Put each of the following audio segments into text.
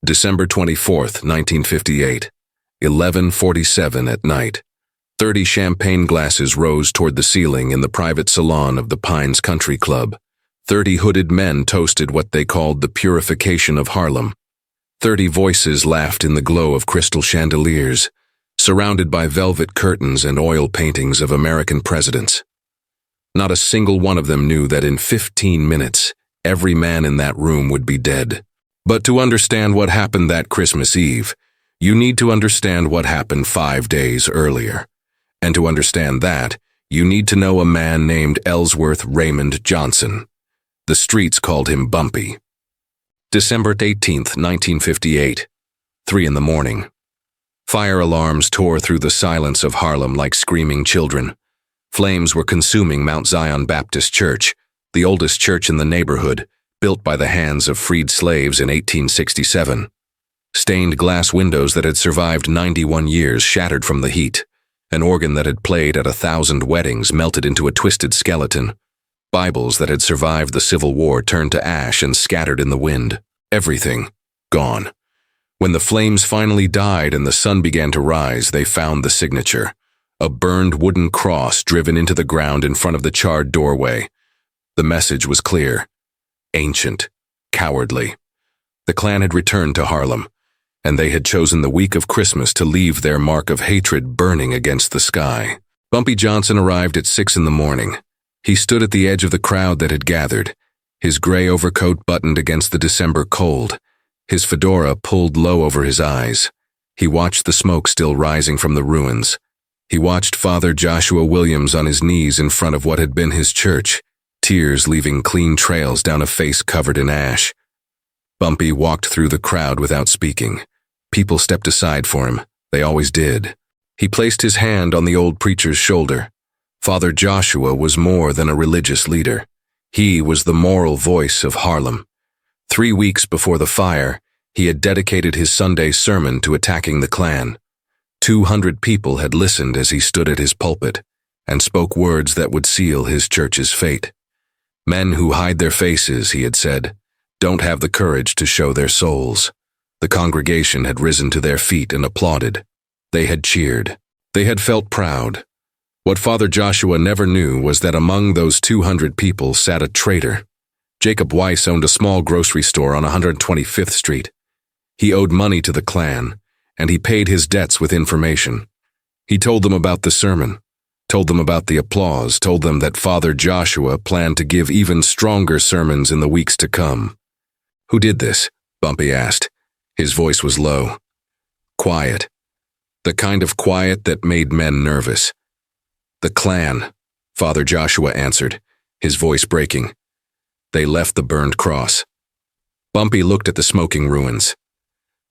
December 24th, 1958, 11:47 at night. 30 champagne glasses rose toward the ceiling in the private salon of the Pines Country Club. 30 hooded men toasted what they called the purification of Harlem. 30 voices laughed in the glow of crystal chandeliers, surrounded by velvet curtains and oil paintings of American presidents. Not a single one of them knew that in 15 minutes, every man in that room would be dead. But to understand what happened that Christmas Eve, you need to understand what happened 5 days earlier. And to understand that, you need to know a man named Ellsworth Raymond Johnson. The streets called him Bumpy. December 18th, 1958, 3 in the morning. Fire alarms tore through the silence of Harlem like screaming children. Flames were consuming Mount Zion Baptist Church, the oldest church in the neighborhood, built by the hands of freed slaves in 1867. Stained glass windows that had survived 91 years shattered from the heat. An organ that had played at 1,000 weddings melted into a twisted skeleton. Bibles that had survived the Civil War turned to ash and scattered in the wind. Everything gone. When the flames finally died and the sun began to rise, they found the signature. A burned wooden cross driven into the ground in front of the charred doorway. The message was clear. Ancient. Cowardly. The Klan had returned to Harlem, and they had chosen the week of Christmas to leave their mark of hatred burning against the sky. Bumpy Johnson arrived at 6 in the morning. He stood at the edge of the crowd that had gathered, his gray overcoat buttoned against the December cold, his fedora pulled low over his eyes. He watched the smoke still rising from the ruins. He watched Father Joshua Williams on his knees in front of what had been his church, tears leaving clean trails down a face covered in ash. Bumpy walked through the crowd without speaking. People stepped aside for him. They always did. He placed his hand on the old preacher's shoulder. Father Joshua was more than a religious leader. He was the moral voice of Harlem. 3 weeks before the fire, he had dedicated his Sunday sermon to attacking the Klan. 200 people had listened as he stood at his pulpit and spoke words that would seal his church's fate. Men who hide their faces, he had said, don't have the courage to show their souls. The congregation had risen to their feet and applauded. They had cheered. They had felt proud. What Father Joshua never knew was that among those 200 people sat a traitor. Jacob Weiss owned a small grocery store on 125th Street. He owed money to the Klan, and he paid his debts with information. He told them about the sermon, told them about the applause, told them that Father Joshua planned to give even stronger sermons in the weeks to come. Who did this? Bumpy asked. His voice was low. Quiet. The kind of quiet that made men nervous. The Klan, Father Joshua answered, his voice breaking. They left the burned cross. Bumpy looked at the smoking ruins.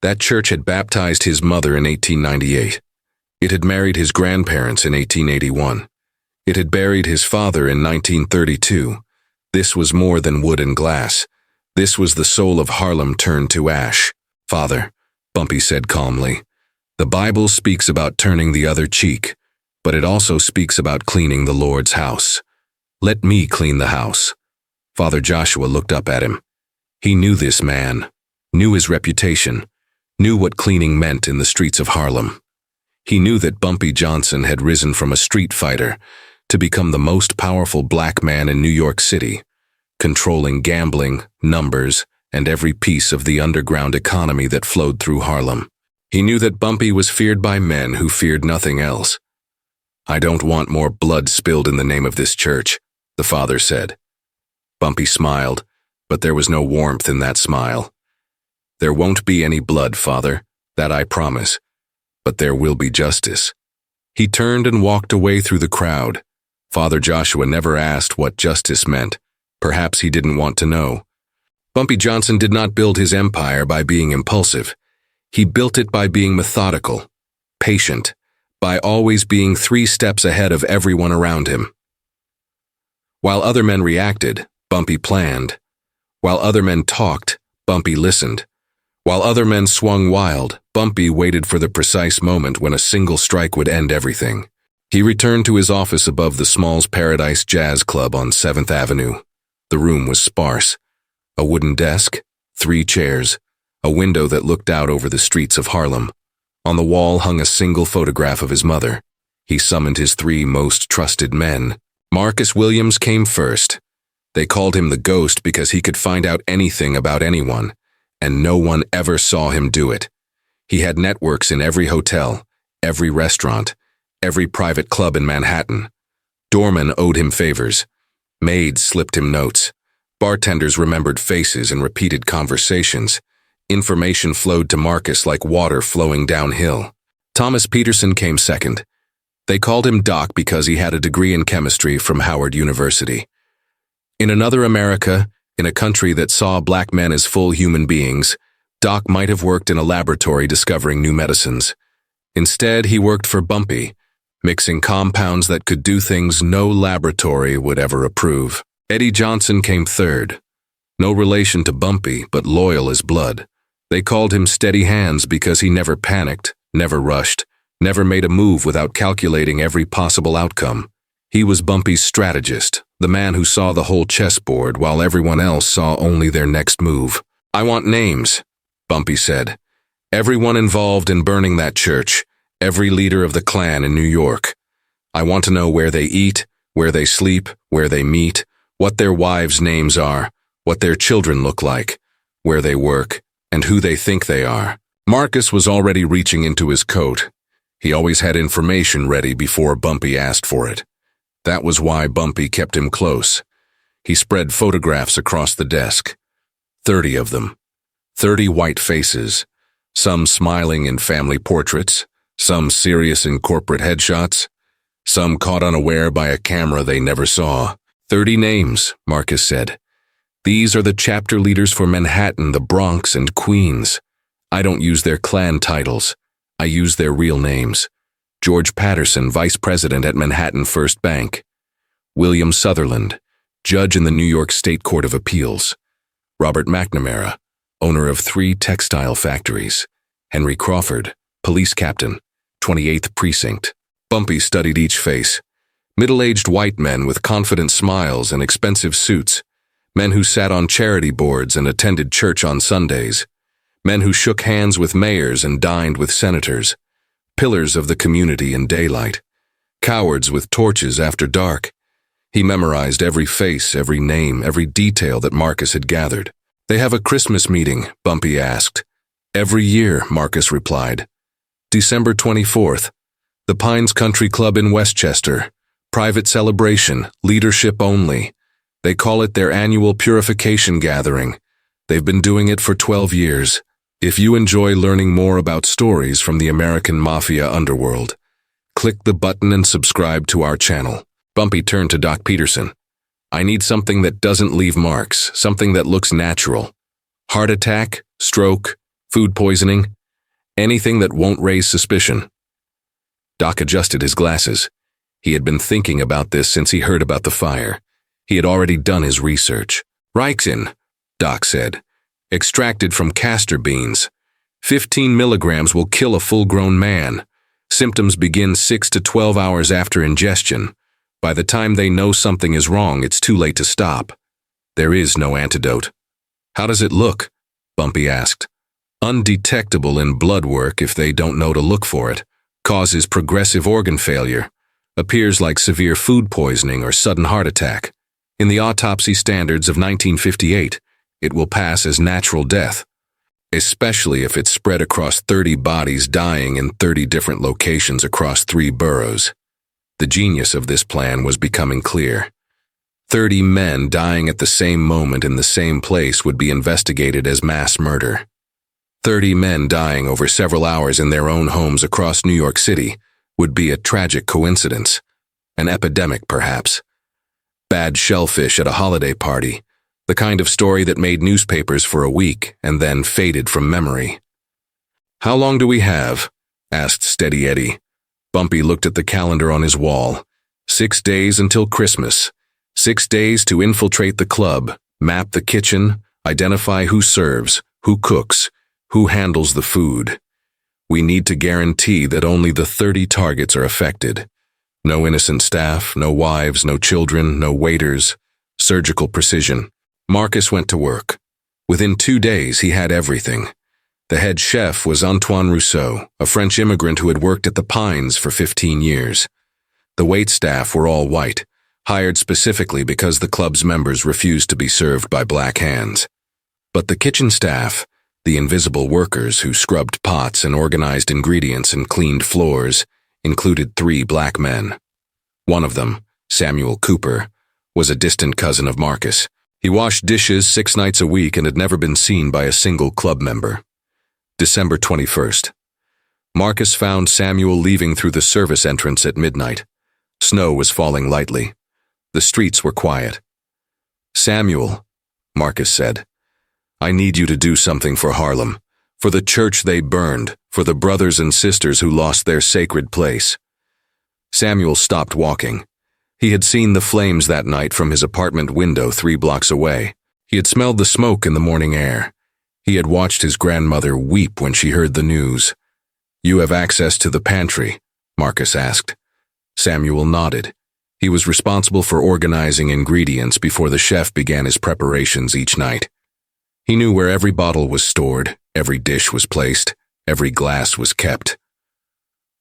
That church had baptized his mother in 1898. It had married his grandparents in 1881. It had buried his father in 1932. This was more than wood and glass. This was the soul of Harlem turned to ash. Father, Bumpy said calmly, the Bible speaks about turning the other cheek, but it also speaks about cleaning the Lord's house. Let me clean the house. Father Joshua looked up at him. He knew this man, knew his reputation, knew what cleaning meant in the streets of Harlem. He knew that Bumpy Johnson had risen from a street fighter to become the most powerful black man in New York City, controlling gambling, numbers, and every piece of the underground economy that flowed through Harlem. He knew that Bumpy was feared by men who feared nothing else. I don't want more blood spilled in the name of this church, the father said. Bumpy smiled, but there was no warmth in that smile. There won't be any blood, Father, that I promise, but there will be justice. He turned and walked away through the crowd. Father Joshua never asked what justice meant. Perhaps he didn't want to know. Bumpy Johnson did not build his empire by being impulsive. He built it by being methodical, patient, by always being 3 steps ahead of everyone around him. While other men reacted, Bumpy planned. While other men talked, Bumpy listened. While other men swung wild, Bumpy waited for the precise moment when a single strike would end everything. He returned to his office above the Smalls Paradise Jazz Club on 7th Avenue. The room was sparse. A wooden desk, 3 chairs, a window that looked out over the streets of Harlem. On the wall hung a single photograph of his mother. He summoned his 3 most trusted men. Marcus Williams came first. They called him the Ghost because he could find out anything about anyone, and no one ever saw him do it. He had networks in every hotel, every restaurant, every private club in Manhattan. Doormen owed him favors. Maids slipped him notes. Bartenders remembered faces and repeated conversations. Information flowed to Marcus like water flowing downhill. Thomas Peterson came second. They called him Doc because he had a degree in chemistry from Howard University. In another America, in a country that saw black men as full human beings, Doc might have worked in a laboratory discovering new medicines. Instead, he worked for Bumpy, mixing compounds that could do things no laboratory would ever approve. Eddie Johnson came third. No relation to Bumpy, but loyal as blood. They called him Steady Hands because he never panicked, never rushed, never made a move without calculating every possible outcome. He was Bumpy's strategist, the man who saw the whole chessboard while everyone else saw only their next move. "I want names," Bumpy said. "Everyone involved in burning that church, every leader of the Klan in New York. I want to know where they eat, where they sleep, where they meet, what their wives' names are, what their children look like, where they work, and who they think they are." Marcus was already reaching into his coat. He always had information ready before Bumpy asked for it. That was why Bumpy kept him close. He spread photographs across the desk. 30 of them. 30 white faces. Some smiling in family portraits, some serious in corporate headshots, some caught unaware by a camera they never saw. 30 names, Marcus said. These are the chapter leaders for Manhattan, the Bronx, and Queens. I don't use their Klan titles. I use their real names. George Patterson, Vice President at Manhattan First Bank. William Sutherland, Judge in the New York State Court of Appeals. Robert McNamara, owner of 3 textile factories. Henry Crawford, Police Captain, 28th Precinct. Bumpy studied each face. Middle-aged white men with confident smiles and expensive suits. Men who sat on charity boards and attended church on Sundays. Men who shook hands with mayors and dined with senators. Pillars of the community in daylight. Cowards with torches after dark. He memorized every face, every name, every detail that Marcus had gathered. "They have a Christmas meeting," Bumpy asked. "Every year," Marcus replied. "December 24th. The Pines Country Club in Westchester. Private celebration, leadership only. They call it their annual purification gathering. They've been doing it for 12 years. If you enjoy learning more about stories from the American Mafia underworld, click the button and subscribe to our channel." Bumpy turned to Doc Peterson. "I need something that doesn't leave marks, something that looks natural. Heart attack, stroke, food poisoning, anything that won't raise suspicion." Doc adjusted his glasses. He had been thinking about this since he heard about the fire. He had already done his research. "Rixin," Doc said. "Extracted from castor beans. 15 milligrams will kill a full-grown man. Symptoms begin 6 to 12 hours after ingestion. By the time they know something is wrong, it's too late to stop. There is no antidote." "How does it look?" Bumpy asked. "Undetectable in blood work if they don't know to look for it. Causes progressive organ failure. Appears like severe food poisoning or sudden heart attack. In the autopsy standards of 1958, it will pass as natural death, especially if it's spread across 30 bodies dying in 30 different locations across 3 boroughs. The genius of this plan was becoming clear. 30 men dying at the same moment in the same place would be investigated as mass murder. 30 men dying over several hours in their own homes across New York City would be a tragic coincidence, an epidemic perhaps. Bad shellfish at a holiday party, the kind of story that made newspapers for a week and then faded from memory. "How long do we have?" asked Steady Eddie. Bumpy looked at the calendar on his wall. 6 days until Christmas. 6 days to infiltrate the club, map the kitchen, identify who serves, who cooks, who handles the food. We need to guarantee that only the 30 targets are affected. No innocent staff, no wives, no children, no waiters. Surgical precision. Marcus went to work. Within 2 days, he had everything. The head chef was Antoine Rousseau, a French immigrant who had worked at the Pines for 15 years. The waitstaff were all white, hired specifically because the club's members refused to be served by black hands. But the kitchen staff, the invisible workers who scrubbed pots and organized ingredients and cleaned floors, included 3 black men. One of them, Samuel Cooper, was a distant cousin of Marcus. He washed dishes 6 nights a week and had never been seen by a single club member. December 21st. Marcus found Samuel leaving through the service entrance at midnight. Snow was falling lightly. The streets were quiet. "Samuel," Marcus said, "I need you to do something for Harlem, for the church they burned, for the brothers and sisters who lost their sacred place." Samuel stopped walking. He had seen the flames that night from his apartment window 3 blocks away. He had smelled the smoke in the morning air. He had watched his grandmother weep when she heard the news. "You have access to the pantry?" Marcus asked. Samuel nodded. He was responsible for organizing ingredients before the chef began his preparations each night. He knew where every bottle was stored, every dish was placed, every glass was kept.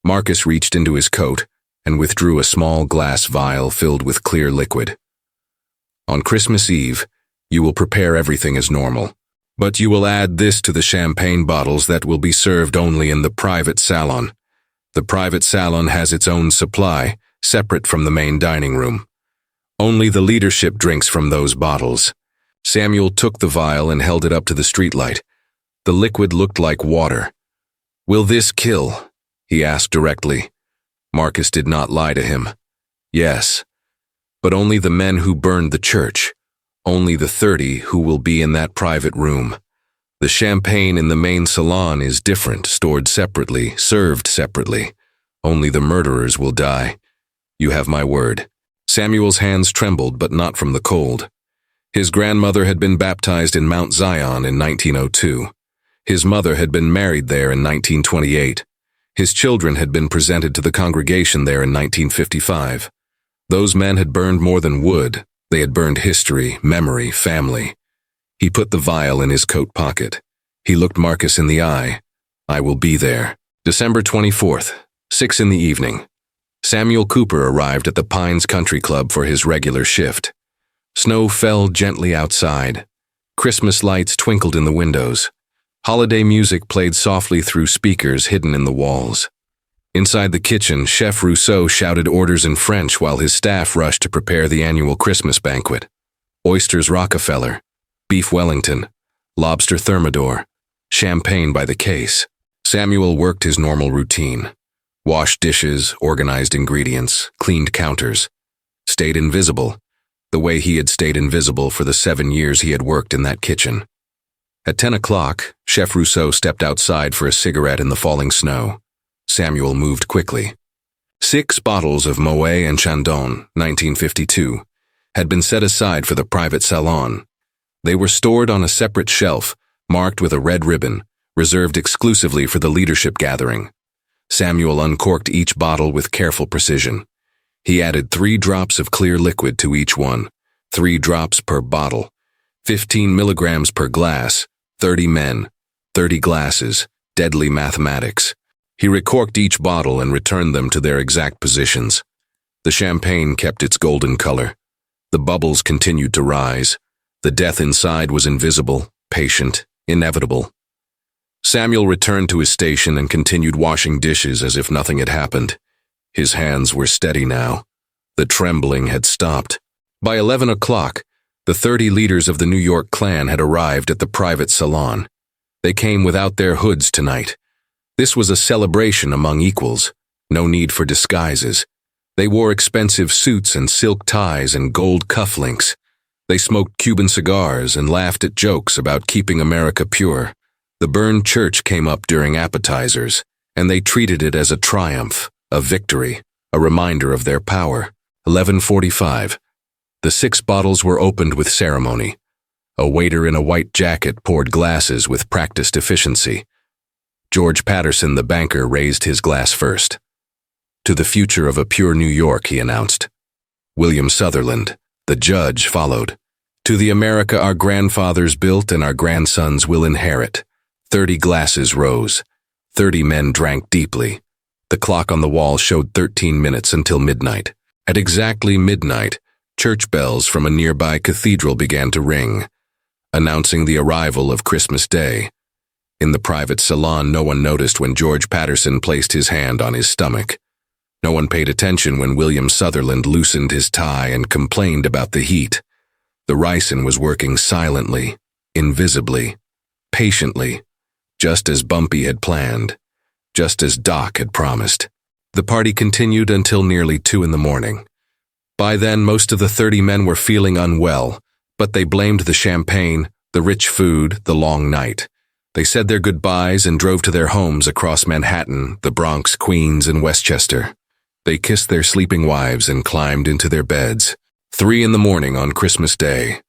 Marcus reached into his coat and withdrew a small glass vial filled with clear liquid. "On Christmas Eve, you will prepare everything as normal. But you will add this to the champagne bottles that will be served only in the private salon. The private salon has its own supply, separate from the main dining room. Only the leadership drinks from those bottles." Samuel took the vial and held it up to the streetlight. The liquid looked like water. "Will this kill?" he asked directly. Marcus did not lie to him. "Yes, but only the men who burned the church. Only the 30 who will be in that private room. The champagne in the main salon is different, stored separately, served separately. Only the murderers will die. You have my word." Samuel's hands trembled, but not from the cold. His grandmother had been baptized in Mount Zion in 1902. His mother had been married there in 1928. His children had been presented to the congregation there in 1955. Those men had burned more than wood. They had burned history, memory, family. He put the vial in his coat pocket. He looked Marcus in the eye. "I will be there." December 24th, 6 in the evening. Samuel Cooper arrived at the Pines Country Club for his regular shift. Snow fell gently outside. Christmas lights twinkled in the windows. Holiday music played softly through speakers hidden in the walls. Inside the kitchen, Chef Rousseau shouted orders in French while his staff rushed to prepare the annual Christmas banquet. Oysters Rockefeller, beef Wellington, lobster Thermidor, champagne by the case. Samuel worked his normal routine. Washed dishes, organized ingredients, cleaned counters. Stayed invisible, the way he had stayed invisible for the 7 years he had worked in that kitchen. At 10 o'clock, Chef Rousseau stepped outside for a cigarette in the falling snow. Samuel moved quickly. 6 bottles of Moet and Chandon, 1952, had been set aside for the private salon. They were stored on a separate shelf, marked with a red ribbon, reserved exclusively for the leadership gathering. Samuel uncorked each bottle with careful precision. He added 3 drops of clear liquid to each one, 3 drops per bottle, 15 milligrams per glass, 30 men, 30 glasses, deadly mathematics. He recorked each bottle and returned them to their exact positions. The champagne kept its golden color. The bubbles continued to rise. The death inside was invisible, patient, inevitable. Samuel returned to his station and continued washing dishes as if nothing had happened. His hands were steady now. The trembling had stopped. By 11 o'clock, the 30 leaders of the New York Klan had arrived at the private salon. They came without their hoods tonight. This was a celebration among equals. No need for disguises. They wore expensive suits and silk ties and gold cufflinks. They smoked Cuban cigars and laughed at jokes about keeping America pure. The burned church came up during appetizers, and they treated it as a triumph, a victory, a reminder of their power. 11:45. The 6 bottles were opened with ceremony. A waiter in a white jacket poured glasses with practiced efficiency. George Patterson, the banker, raised his glass first. "To the future of a pure New York," he announced. William Sutherland, the judge, followed. "To the America our grandfathers built and our grandsons will inherit." 30 glasses rose. 30 men drank deeply. The clock on the wall showed 13 minutes until midnight. At exactly midnight, church bells from a nearby cathedral began to ring, announcing the arrival of Christmas Day. In the private salon, no one noticed when George Patterson placed his hand on his stomach. No one paid attention when William Sutherland loosened his tie and complained about the heat. The ricin was working silently, invisibly, patiently, just as Bumpy had planned, just as Doc had promised. The party continued until nearly 2 in the morning. By then, most of the 30 men were feeling unwell, but they blamed the champagne, the rich food, the long night. They said their goodbyes and drove to their homes across Manhattan, the Bronx, Queens, and Westchester. They kissed their sleeping wives and climbed into their beds. 3 in the morning on Christmas Day.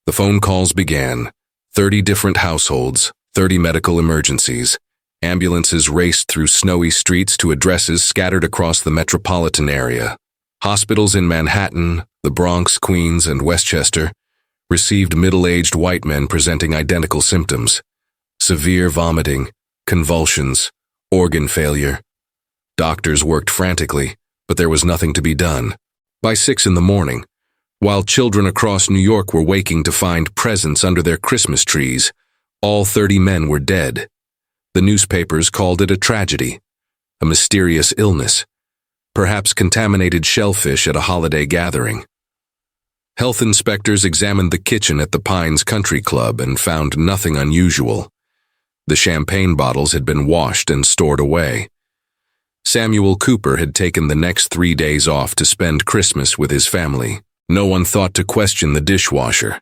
The phone calls began. 30 different households, 30 medical emergencies. Ambulances raced through snowy streets to addresses scattered across the metropolitan area. Hospitals in Manhattan, the Bronx, Queens, and Westchester received middle-aged white men presenting identical symptoms: severe vomiting, convulsions, organ failure. Doctors worked frantically, but there was nothing to be done. By 6 in the morning, while children across New York were waking to find presents under their Christmas trees, all 30 men were dead. The newspapers called it a tragedy, a mysterious illness, perhaps contaminated shellfish at a holiday gathering. Health inspectors examined the kitchen at the Pines Country Club and found nothing unusual. The champagne bottles had been washed and stored away. Samuel Cooper had taken the next 3 days off to spend Christmas with his family. No one thought to question the dishwasher.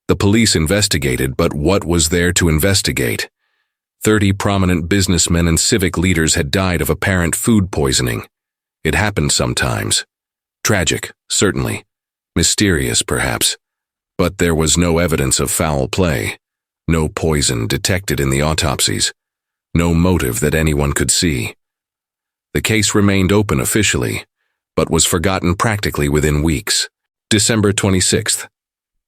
The police investigated, but what was there to investigate? 30 prominent businessmen and civic leaders had died of apparent food poisoning. It happened sometimes. Tragic, certainly. Mysterious, perhaps. But there was no evidence of foul play. No poison detected in the autopsies. No motive that anyone could see. The case remained open officially, but was forgotten practically within weeks. December 26th.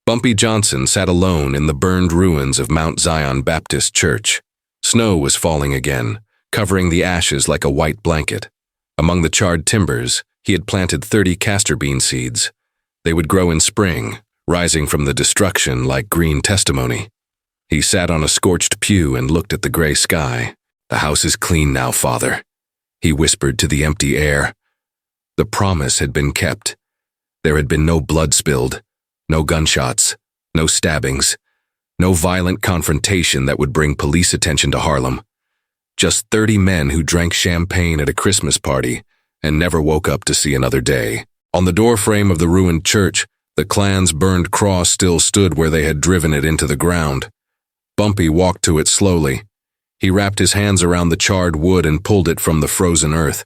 Bumpy Johnson sat alone in the burned ruins of Mount Zion Baptist Church. Snow was falling again, covering the ashes like a white blanket. Among the charred timbers, he had planted 30 castor bean seeds. They would grow in spring, rising from the destruction like green testimony. He sat on a scorched pew and looked at the gray sky. "The house is clean now, Father," he whispered to the empty air. The promise had been kept. There had been no blood spilled, no gunshots, no stabbings, no violent confrontation that would bring police attention to Harlem. Just 30 men who drank champagne at a Christmas party and never woke up to see another day. On the doorframe of the ruined church, the Klan's burned cross still stood where they had driven it into the ground. Bumpy walked to it slowly. He wrapped his hands around the charred wood and pulled it from the frozen earth.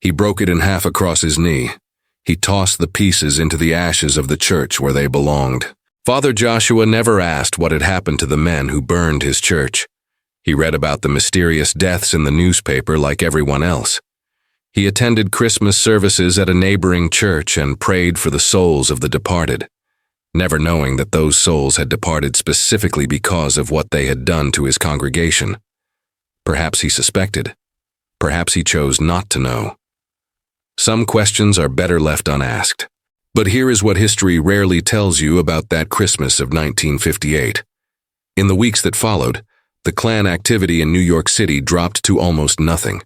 He broke it in half across his knee. He tossed the pieces into the ashes of the church where they belonged. Father Joshua never asked what had happened to the men who burned his church. He read about the mysterious deaths in the newspaper like everyone else. He attended Christmas services at a neighboring church and prayed for the souls of the departed, never knowing that those souls had departed specifically because of what they had done to his congregation. Perhaps he suspected. Perhaps he chose not to know. Some questions are better left unasked. But here is what history rarely tells you about that Christmas of 1958. In the weeks that followed, the Klan activity in New York City dropped to almost nothing.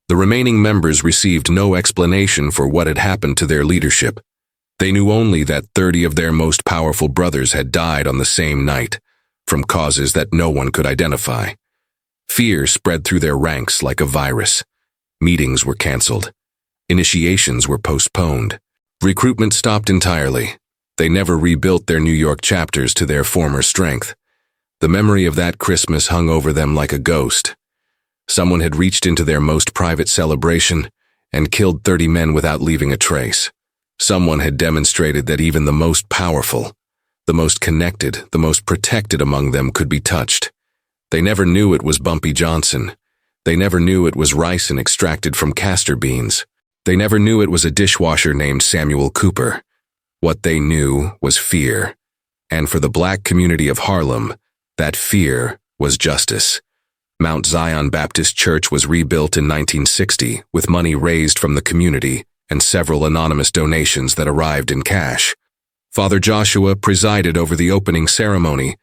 The remaining members received no explanation for what had happened to their leadership. They knew only that 30 of their most powerful brothers had died on the same night, from causes that no one could identify. Fear spread through their ranks like a virus. Meetings were canceled. Initiations were postponed. Recruitment stopped entirely. They never rebuilt their New York chapters to their former strength. The memory of that Christmas hung over them like a ghost. Someone had reached into their most private celebration and killed 30 men without leaving a trace. Someone had demonstrated that even the most powerful, the most connected, the most protected among them could be touched. They never knew it was Bumpy Johnson. They never knew it was ricin extracted from castor beans. They never knew it was a dishwasher named Samuel Cooper. What they knew was fear. And for the black community of Harlem, that fear was justice. Mount Zion Baptist Church was rebuilt in 1960 with money raised from the community and several anonymous donations that arrived in cash. Father Joshua presided over the opening ceremony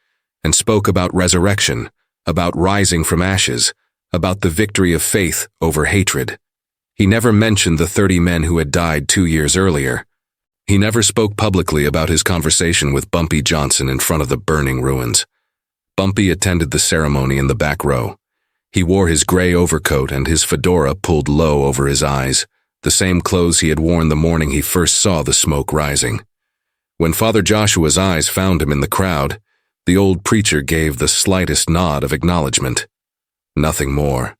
and spoke about resurrection, about rising from ashes, about the victory of faith over hatred. He never mentioned the 30 men who had died 2 years earlier. He never spoke publicly about his conversation with Bumpy Johnson in front of the burning ruins. Bumpy attended the ceremony in the back row. He wore his gray overcoat and his fedora pulled low over his eyes, the same clothes he had worn the morning he first saw the smoke rising. When Father Joshua's eyes found him in the crowd, the old preacher gave the slightest nod of acknowledgement. Nothing more.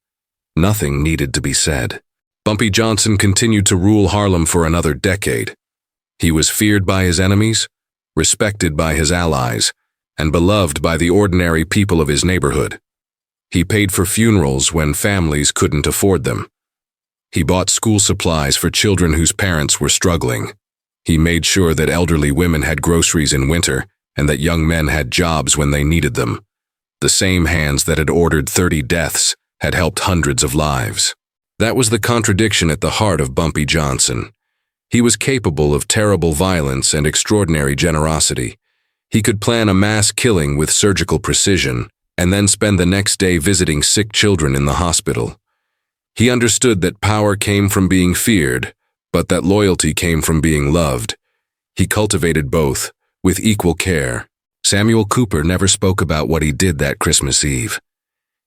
Nothing needed to be said. Bumpy Johnson continued to rule Harlem for another decade. He was feared by his enemies, respected by his allies, and beloved by the ordinary people of his neighborhood. He paid for funerals when families couldn't afford them. He bought school supplies for children whose parents were struggling. He made sure that elderly women had groceries in winter and that young men had jobs when they needed them. The same hands that had ordered 30 deaths had helped hundreds of lives. That was the contradiction at the heart of Bumpy Johnson. He was capable of terrible violence and extraordinary generosity. He could plan a mass killing with surgical precision and then spend the next day visiting sick children in the hospital. He understood that power came from being feared, but that loyalty came from being loved. He cultivated both, with equal care. Samuel Cooper never spoke about what he did that Christmas Eve.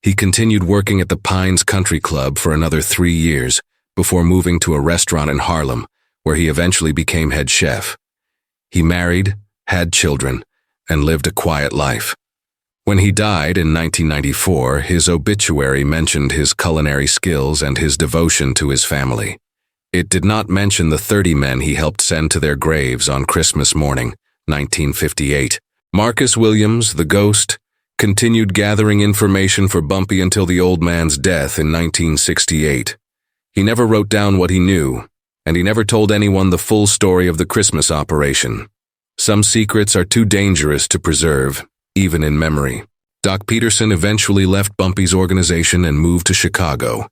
He continued working at the Pines Country Club for another 3 years before moving to a restaurant in Harlem, where he eventually became head chef. He married, had children, and lived a quiet life. When he died in 1994, his obituary mentioned his culinary skills and his devotion to his family. It did not mention the 30 men he helped send to their graves on Christmas morning, 1958. Marcus Williams, the ghost, continued gathering information for Bumpy until the old man's death in 1968. He never wrote down what he knew, and he never told anyone the full story of the Christmas operation. Some secrets are too dangerous to preserve, even in memory. Doc Peterson eventually left Bumpy's organization and moved to Chicago,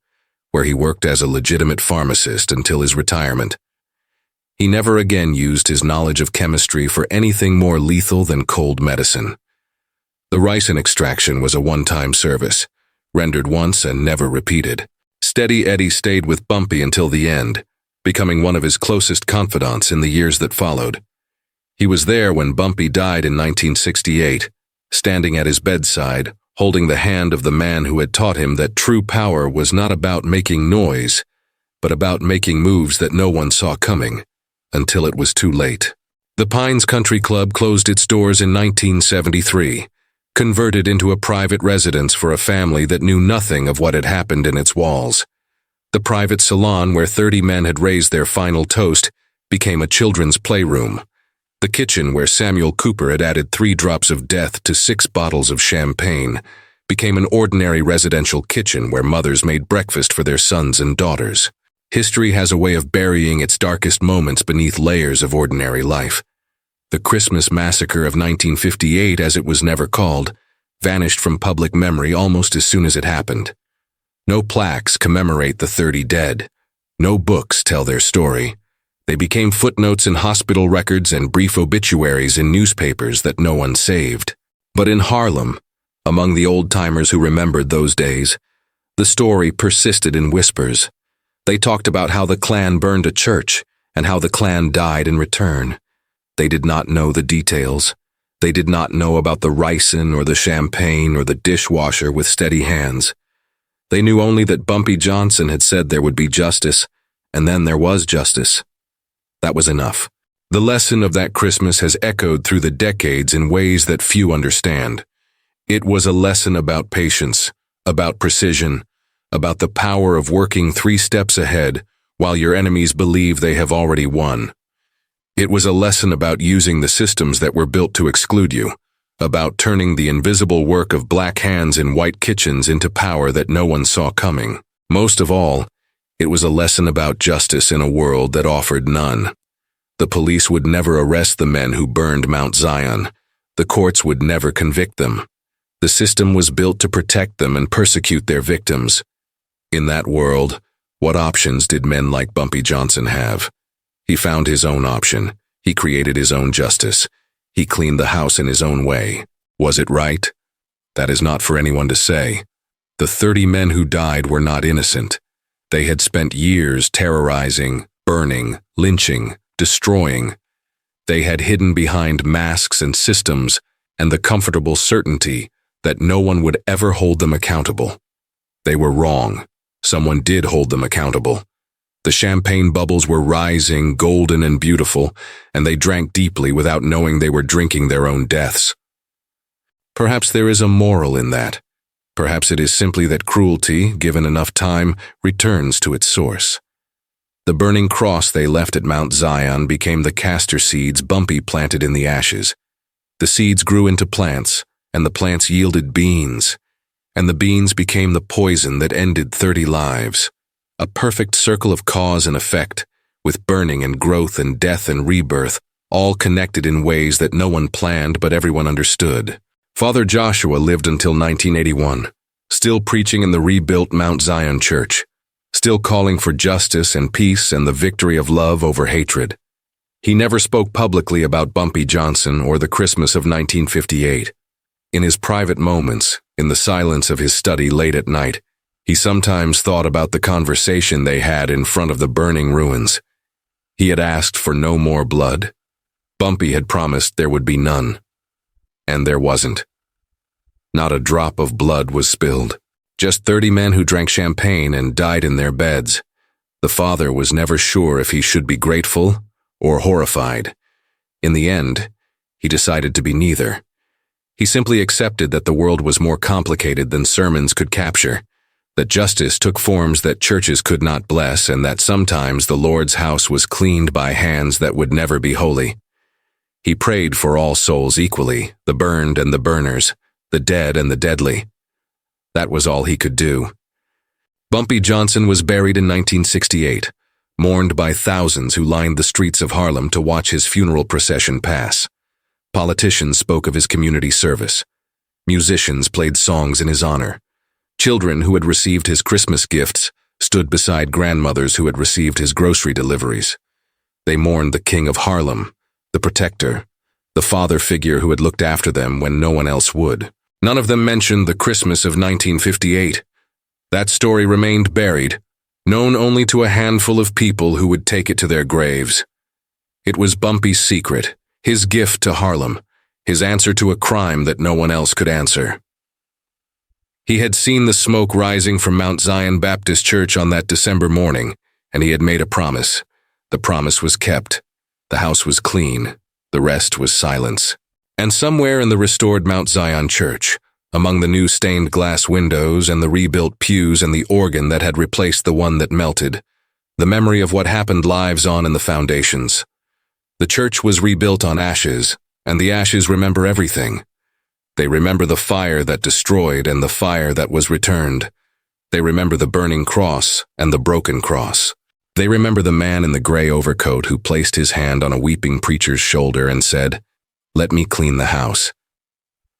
where he worked as a legitimate pharmacist until his retirement. He never again used his knowledge of chemistry for anything more lethal than cold medicine. The ricin extraction was a one-time service, rendered once and never repeated. Steady Eddie stayed with Bumpy until the end, becoming one of his closest confidants in the years that followed. He was there when Bumpy died in 1968, standing at his bedside, holding the hand of the man who had taught him that true power was not about making noise, but about making moves that no one saw coming, until it was too late. The Pines Country Club closed its doors in 1973, converted into a private residence for a family that knew nothing of what had happened in its walls. The private salon where 30 men had raised their final toast became a children's playroom. The kitchen where Samuel Cooper had added 3 drops of death to 6 bottles of champagne became an ordinary residential kitchen where mothers made breakfast for their sons and daughters. History has a way of burying its darkest moments beneath layers of ordinary life. The Christmas Massacre of 1958, as it was never called, vanished from public memory almost as soon as it happened. No plaques commemorate the 30 dead. No books tell their story. They became footnotes in hospital records and brief obituaries in newspapers that no one saved. But in Harlem, among the old-timers who remembered those days, the story persisted in whispers. They talked about how the Klan burned a church and how the Klan died in return. They did not know the details. They did not know about the ricin or the champagne or the dishwasher with steady hands. They knew only that Bumpy Johnson had said there would be justice, and then there was justice. That was enough. The lesson of that Christmas has echoed through the decades in ways that few understand. It was a lesson about patience, about precision, about the power of working 3 steps ahead while your enemies believe they have already won. It was a lesson about using the systems that were built to exclude you, about turning the invisible work of black hands in white kitchens into power that no one saw coming. Most of all, it was a lesson about justice in a world that offered none. The police would never arrest the men who burned Mount Zion. The courts would never convict them. The system was built to protect them and persecute their victims. In that world, what options did men like Bumpy Johnson have? He found his own option. He created his own justice. He cleaned the house in his own way. Was it right? That is not for anyone to say. The 30 men who died were not innocent. They had spent years terrorizing, burning, lynching, destroying. They had hidden behind masks and systems and the comfortable certainty that no one would ever hold them accountable. They were wrong. Someone did hold them accountable. The champagne bubbles were rising, golden and beautiful, and they drank deeply without knowing they were drinking their own deaths. Perhaps there is a moral in that. Perhaps it is simply that cruelty, given enough time, returns to its source. The burning cross they left at Mount Zion became the castor seeds Bumpy planted in the ashes. The seeds grew into plants, and the plants yielded beans, and the beans became the poison that ended 30 lives. A perfect circle of cause and effect, with burning and growth and death and rebirth, all connected in ways that no one planned but everyone understood. Father Joshua lived until 1981, still preaching in the rebuilt Mount Zion Church, still calling for justice and peace and the victory of love over hatred. He never spoke publicly about Bumpy Johnson or the Christmas of 1958. In his private moments, in the silence of his study late at night, he sometimes thought about the conversation they had in front of the burning ruins. He had asked for no more blood. Bumpy had promised there would be none. And there wasn't. Not a drop of blood was spilled. Just 30 men who drank champagne and died in their beds. The father was never sure if he should be grateful or horrified. In the end, he decided to be neither. He simply accepted that the world was more complicated than sermons could capture, that justice took forms that churches could not bless, and that sometimes the Lord's house was cleaned by hands that would never be holy. He prayed for all souls equally, the burned and the burners, the dead and the deadly. That was all he could do. Bumpy Johnson was buried in 1968, mourned by thousands who lined the streets of Harlem to watch his funeral procession pass. Politicians spoke of his community service. Musicians played songs in his honor. Children who had received his Christmas gifts stood beside grandmothers who had received his grocery deliveries. They mourned the king of Harlem, the protector, the father figure who had looked after them when no one else would. None of them mentioned the Christmas of 1958. That story remained buried, known only to a handful of people who would take it to their graves. It was Bumpy's secret, his gift to Harlem, his answer to a crime that no one else could answer. He had seen the smoke rising from Mount Zion Baptist Church on that December morning, and he had made a promise. The promise was kept. The house was clean. The rest was silence. And somewhere in the restored Mount Zion Church, among the new stained glass windows and the rebuilt pews and the organ that had replaced the one that melted, the memory of what happened lives on in the foundations. The church was rebuilt on ashes, and the ashes remember everything. They remember the fire that destroyed and the fire that was returned. They remember the burning cross and the broken cross. They remember the man in the gray overcoat who placed his hand on a weeping preacher's shoulder and said, "Let me clean the house."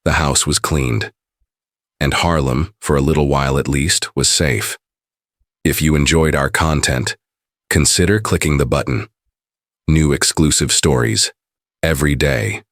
The house was cleaned. And Harlem, for a little while at least, was safe. If you enjoyed our content, consider clicking the button. New exclusive stories every day.